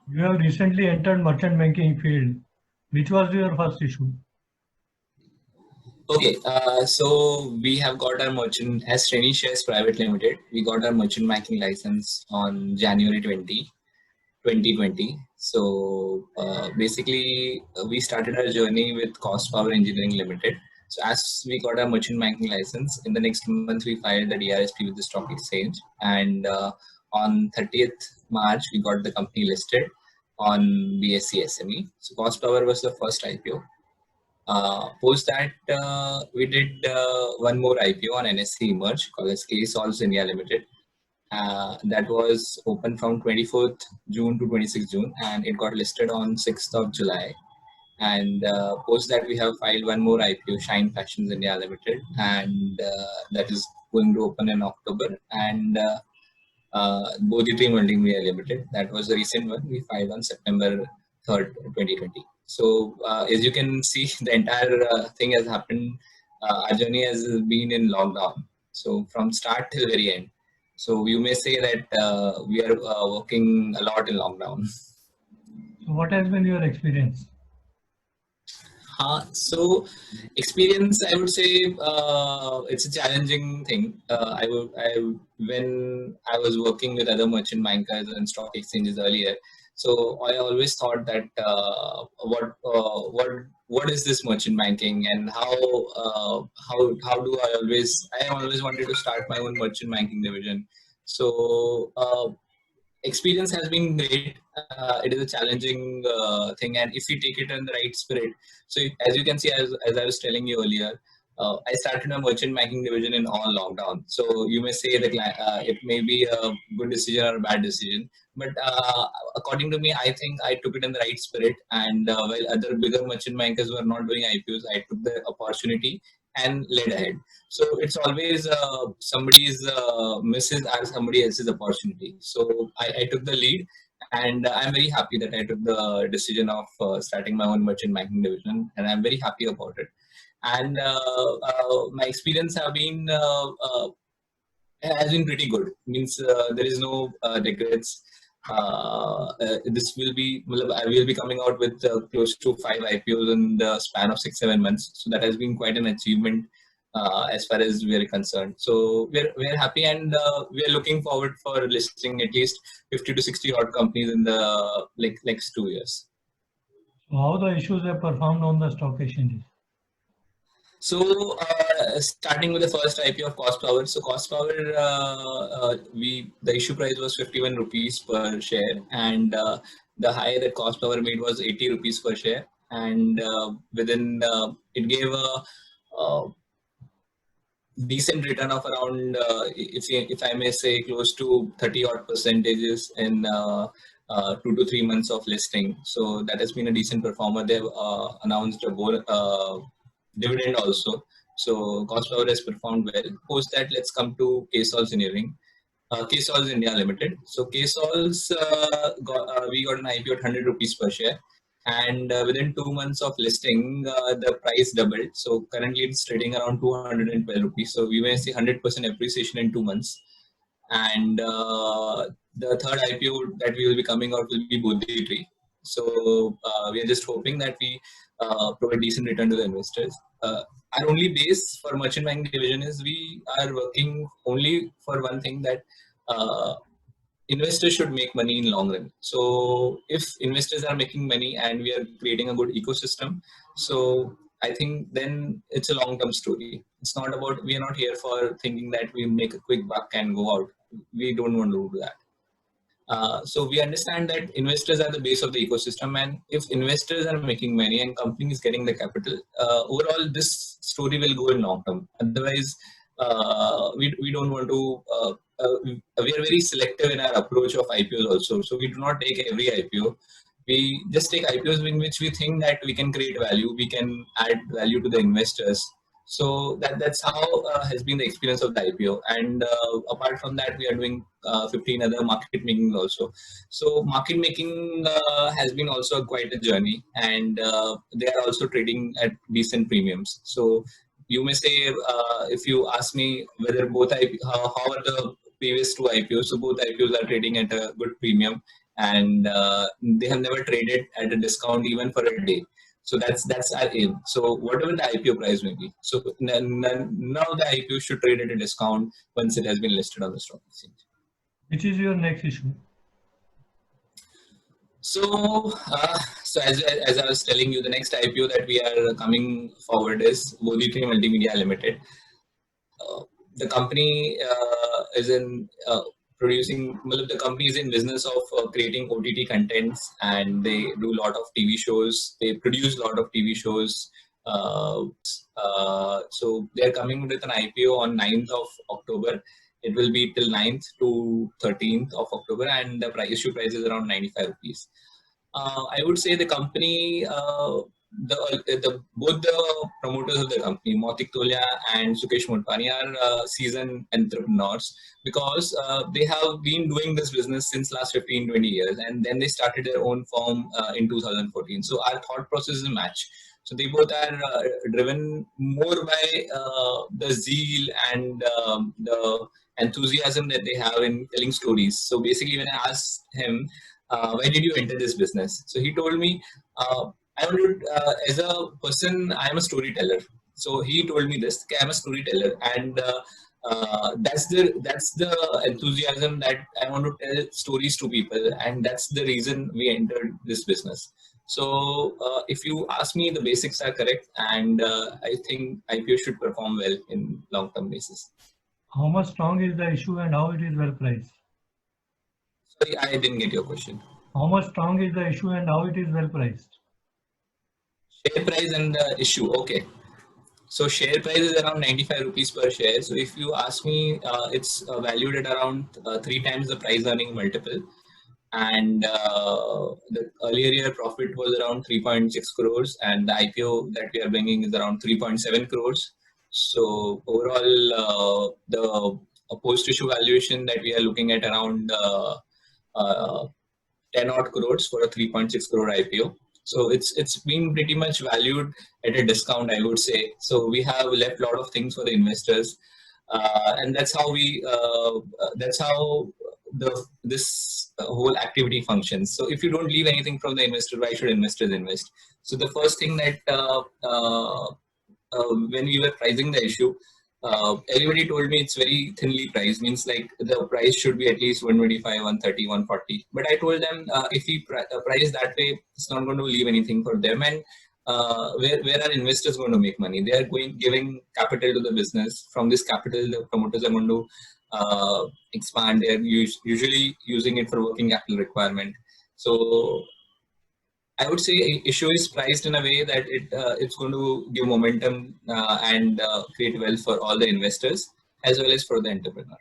You have recently entered merchant banking field. Which was your first issue? Okay, so we have got our merchant as Shreni Shares Private Ltd. We got our merchant banking license on January 2020. So basically, we started our journey with Cost Power Engineering Limited. So as we got our merchant banking license, in the next month we filed the DRSP with the stock exchange, and on 30th March we got the company listed on BSE SME. So Cost Power was the first IPO. Post that, we did one more IPO on NSE Emerge called as KSolves India Limited. That was open from 24th June to 26th June, and it got listed on 6th of July. And post that, we have filed one more IPO, Shine Fashions India Limited, and that is going to open in October. And Bodhi Multimedia Pvt. That was the recent one we filed on September 3rd, 2020. So as you can see, the entire thing has happened. Our journey has been in lockdown. So from start till very end. So you may say that we are working a lot in lockdown. So what has been your experience? So experience, I would say it's a challenging thing. When I was working with other merchant bankers and stock exchanges earlier, so I always thought that what is this merchant banking, and how do I always wanted to start my own merchant banking division. So experience has been great. It is a challenging thing, and if we take it in the right spirit, so as you can see, as I was telling you earlier, I started a merchant banking division in all lockdown. So you may say that it may be a good decision or a bad decision, but according to me, I think I took it in the right spirit. And while other bigger merchant bankers were not doing IPOs, I took the opportunity and led ahead. So it's always somebody's misses or somebody else's opportunity. So I took the lead, and I'm very happy that I took the decision of starting my own merchant banking division, and I'm very happy about it. And my experience has been pretty good. Means there is no regrets. This will be, well, I will be coming out with close to 5 IPOs in the span of 6-7 months. So that has been quite an achievement as far as we are concerned. So we're happy, and we are looking forward for listing at least 50 to 60 odd companies in the next 2 years. So how the issues have performed on the stock exchanges? So starting with the first IPO of Cost Power. So Cost Power, the issue price was 51 rupees per share, and the high that Cost Power made was 80 rupees per share, and within it gave a decent return of around, if I may say, close to 30 odd percentages in 2 to 3 months of listing. So that has been a decent performer. They've announced a dividend also. So Cost Power has performed well. Post that, let's come to KSolves Engineering. KSolves India Limited. So KSolves, we got an IPO at 100 rupees per share, and within 2 months of listing, the price doubled. So currently it's trading around 212 rupees. So we may see 100% appreciation in 2 months. And the third IPO that we will be coming out will be Bodhi Tree. So we are just hoping that we provide decent return to the investors. Our only base for merchant banking division is we are working only for one thing, that uh, investors should make money in long run. So if investors are making money and we are creating a good ecosystem, so I think then it's a long term story. It's not about, we are not here for thinking that we make a quick buck and go out. We don't want to do that. So we understand that investors are the base of the ecosystem, and if investors are making money and company is getting the capital, overall this story will go in long term. Otherwise, we don't want to. We are very selective in our approach of IPOs also. So we do not take every IPO. We just take IPOs in which we think that we can create value, we can add value to the investors. So that's how has been the experience of the IPO. And apart from that, we are doing 15 other market makings also. So market making has been also quite a journey, and they are also trading at decent premiums. So you may say, if you ask me whether both how are the previous two IPOs, so both IPOs are trading at a good premium, and they have never traded at a discount even for a day. So that's our aim. So whatever the IPO price may be, so none of the IPO should trade at a discount once it has been listed on the stock exchange. Which is your next issue? So, as I was telling you, the next IPO that we are coming forward is Bodhi Multimedia Limited. The company is in producing. Well, the company is in business of creating OTT contents, and they do a lot of TV shows. They produce a lot of TV shows. So they are coming with an IPO on 9th of October. It will be till 9th to 13th of October, and the issue price is around 95 rupees. I would say the company, both the promoters of the company, Mautik Tolia and Sukesh Motwani, are seasoned entrepreneurs, because they have been doing this business since last 15-20 years, and then they started their own firm in 2014. So our thought process is a match. So they both are driven more by the zeal and the enthusiasm that they have in telling stories. So basically, when I asked him, why did you enter this business? So he told me, I wanted, as a person, I am a storyteller. So he told me this, okay, I'm a storyteller, and that's the enthusiasm that I want to tell stories to people, and that's the reason we entered this business. So if you ask me, the basics are correct, and I think IPO should perform well in long-term basis. How much strong is the issue and how it is well priced? Sorry, I didn't get your question. How much strong is the issue and how it is well priced? Share price and the issue. Okay. So share price is around 95 rupees per share. So if you ask me, it's valued at around 3 times the price earning multiple. And the earlier year profit was around 3.6 crores, and the IPO that we are bringing is around 3.7 crores. So overall, the post-issue valuation that we are looking at around 10 odd crores for a 3.6 crore IPO. So it's been pretty much valued at a discount, I would say. So we have left a lot of things for the investors, and that's how this whole activity functions. So if you don't leave anything from the investor, why should investors invest? So the first thing that when we were pricing the issue, everybody told me it's very thinly priced, means like the price should be at least 125, 130, 140. But I told them, if we price that way, it's not going to leave anything for them. And where are investors going to make money? They are giving capital to the business. From this capital, the promoters are going to expand. They're usually using it for working capital requirement. So I would say issue is priced in a way that it's going to give momentum and create wealth for all the investors as well as for the entrepreneur.